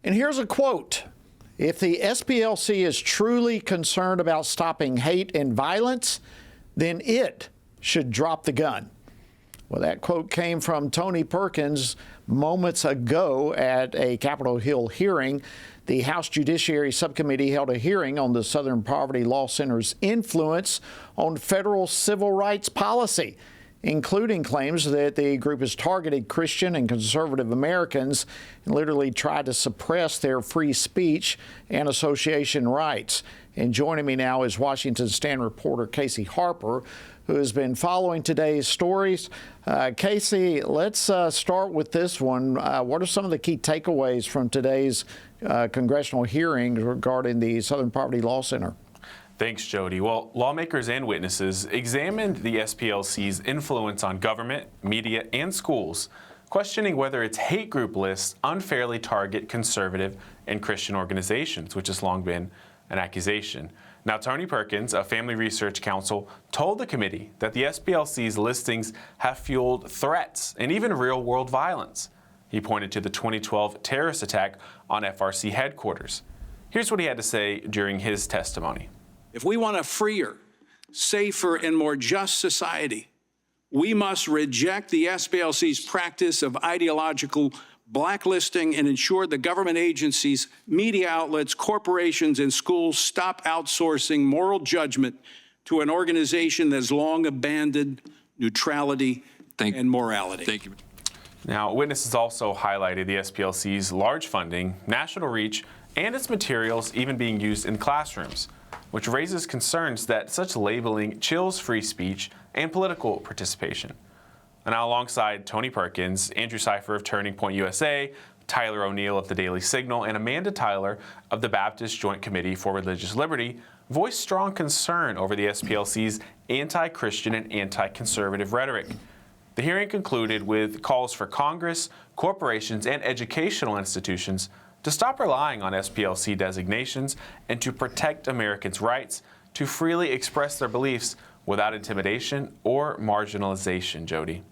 And here's a quote. If the SPLC is truly concerned about stopping hate and violence, then it should drop the gun. Well, that quote came from Tony Perkins moments ago at a Capitol Hill hearing. The House Judiciary Subcommittee held a hearing on the Southern Poverty Law Center's influence on federal civil rights policy, including claims that the group has targeted Christian and conservative Americans and literally tried to suppress their free speech and association rights. And joining me now is Washington Stand reporter Casey Harper, who has been following today's stories. Casey, let's start with this one. What are some of the key takeaways from today's congressional hearing regarding the Southern Poverty Law Center? Thanks, Jody. Well, lawmakers and witnesses examined the SPLC's influence on government, media, and schools, questioning whether its hate group lists unfairly target conservative and Christian organizations, which has long been an accusation. Now, Tony Perkins, a Family Research Counsel, told the committee that the SPLC's listings have fueled threats and even real-world violence. He pointed to the 2012 terrorist attack on FRC headquarters. Here's what he had to say during his testimony. If we want a freer, safer, and more just society, we must reject the SPLC's practice of ideological blacklisting and ensure the government agencies, media outlets, corporations, and schools stop outsourcing moral judgment to an organization that has long abandoned neutrality and morality. Thank you. Now, witnesses also highlighted the SPLC's large funding, national reach, and its materials even being used in classrooms, which raises concerns that such labeling chills free speech and political participation. And now, alongside Tony Perkins, Andrew Cipher of Turning Point USA, Tyler O'Neill of the Daily Signal, and Amanda Tyler of the Baptist Joint Committee for Religious Liberty voiced strong concern over the SPLC's anti-Christian and anti-conservative rhetoric. The hearing concluded with calls for Congress, corporations, and educational institutions to stop relying on SPLC designations and to protect Americans' rights to freely express their beliefs without intimidation or marginalization. Jody.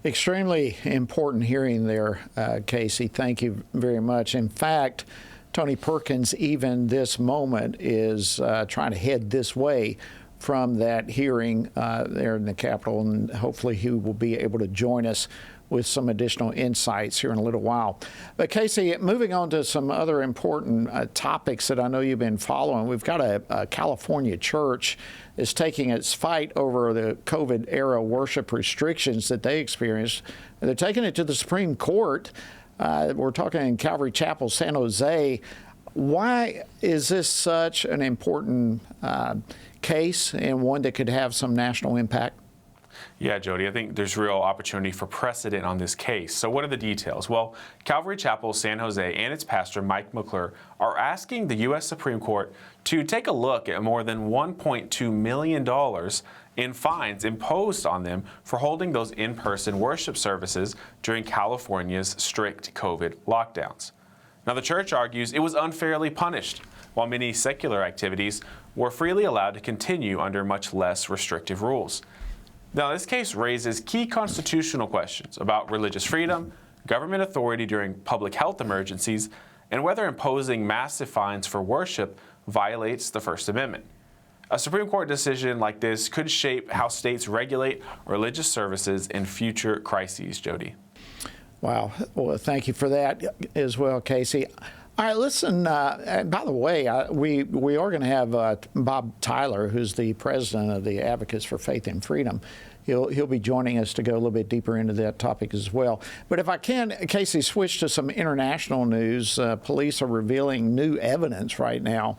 Extremely important hearing there, Casey. Thank you very much. In fact, Tony Perkins, even this moment, is trying to head this way from that hearing there in the Capitol, and hopefully he will be able to join us with some additional insights here in a little while. But Casey, moving on to some other important topics that I know you've been following, we've got a California church is taking its fight over the COVID-era worship restrictions that they experienced. They're taking it to the Supreme Court. We're talking in Calvary Chapel, San Jose. Why is this such an important case and one that could have some national impact? Yeah, Jody, I think there's real opportunity for precedent on this case. So what are the details? Well, Calvary Chapel, San Jose, and its pastor, Mike McClure, are asking the U.S. Supreme Court to take a look at more than $1.2 million in fines imposed on them for holding those in-person worship services during California's strict COVID lockdowns. Now, the church argues it was unfairly punished, while many secular activities were freely allowed to continue under much less restrictive rules. Now, this case raises key constitutional questions about religious freedom, government authority during public health emergencies, and whether imposing massive fines for worship violates the First Amendment. A Supreme Court decision like this could shape how states regulate religious services in future crises, Jody. Wow. Well, thank you for that as well, Casey. All right, listen, by the way, we are going to have Bob Tyler, who's the president of the Advocates for Faith and Freedom. He'll be joining us to go a little bit deeper into that topic as well. But if I can, Casey, switch to some international news. Police are revealing new evidence right now,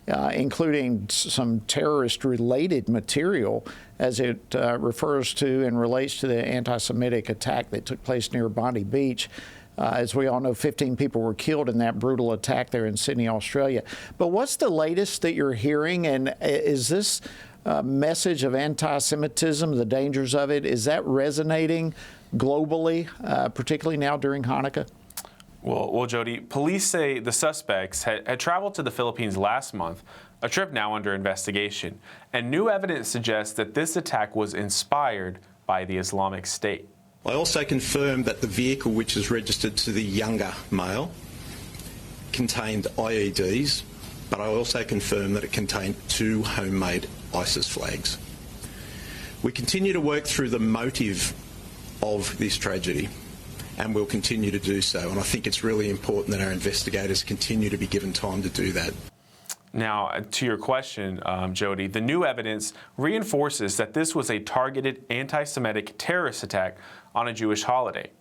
including some terrorist-related material as it refers to and relates to the anti-Semitic attack that took place near Bondi Beach. As we all know, 15 people were killed in that brutal attack there in Sydney, Australia. But what's the latest that you're hearing? And is this message of anti-Semitism, the dangers of it, is that resonating globally, particularly now during Hanukkah? Well, Jody, police say the suspects had traveled to the Philippines last month, a trip now under investigation. And new evidence suggests that this attack was inspired by the Islamic State. I also confirmed that the vehicle, which is registered to the younger male, contained IEDs, but I also confirm that it contained 2 homemade ISIS flags. We continue to work through the motive of this tragedy, and we'll continue to do so. And I think it's really important that our investigators continue to be given time to do that. Now, to your question, Jody, the new evidence reinforces that this was a targeted anti-Semitic terrorist attack on a Jewish holiday.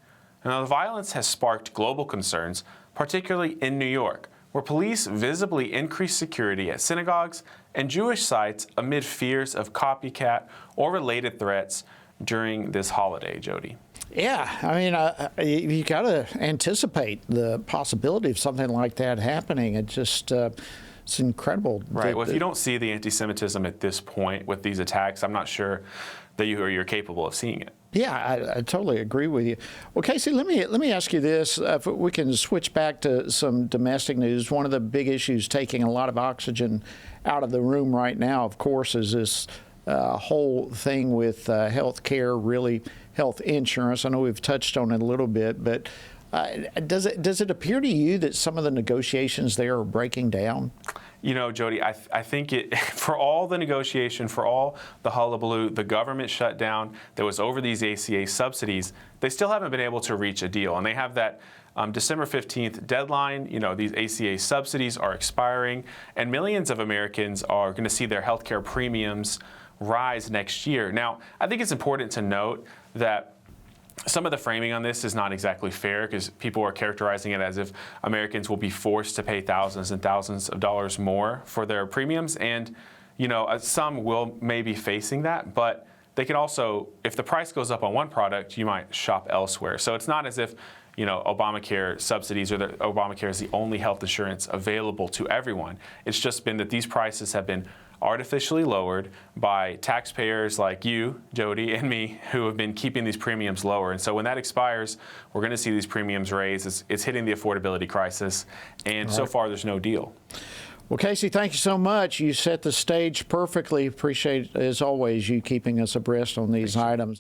Now, the violence has sparked global concerns, particularly in New York, where police visibly increased security at synagogues and Jewish sites amid fears of copycat or related threats during this holiday, Jody. Yeah, I mean, you got to anticipate the possibility of something like that happening. It just, it's incredible. Right. Well, if you don't see the anti-Semitism at this point with these attacks, I'm not sure that you're capable of seeing it. Yeah, I totally agree with you. Well, Casey, let me ask you this. If we can switch back to some domestic news. One of the big issues taking a lot of oxygen out of the room right now, of course, is this whole thing with health care, really health insurance. I know we've touched on it a little bit, but does it appear to you that some of the negotiations there are breaking down? You know, Jody, I think for all the negotiation, for all the hullabaloo, the government shutdown that was over these ACA subsidies, they still haven't been able to reach a deal. And they have that December 15th deadline. You know, these ACA subsidies are expiring, and millions of Americans are going to see their health care premiums rise next year. Now, I think it's important to note that some of the framing on this is not exactly fair, because people are characterizing it as if Americans will be forced to pay thousands and thousands of dollars more for their premiums. And, you know, some will maybe facing that, but they can also, if the price goes up on one product, you might shop elsewhere. So it's not as if, you know, Obamacare subsidies or that Obamacare is the only health insurance available to everyone. It's just been that these prices have been artificially lowered by taxpayers like you, Jody, and me, who have been keeping these premiums lower. And so when that expires, we're going to see these premiums raise. It's hitting the affordability crisis, and so far there's no deal. Well, Casey, thank you so much. You set the stage perfectly. Appreciate, as always, you keeping us abreast on these items.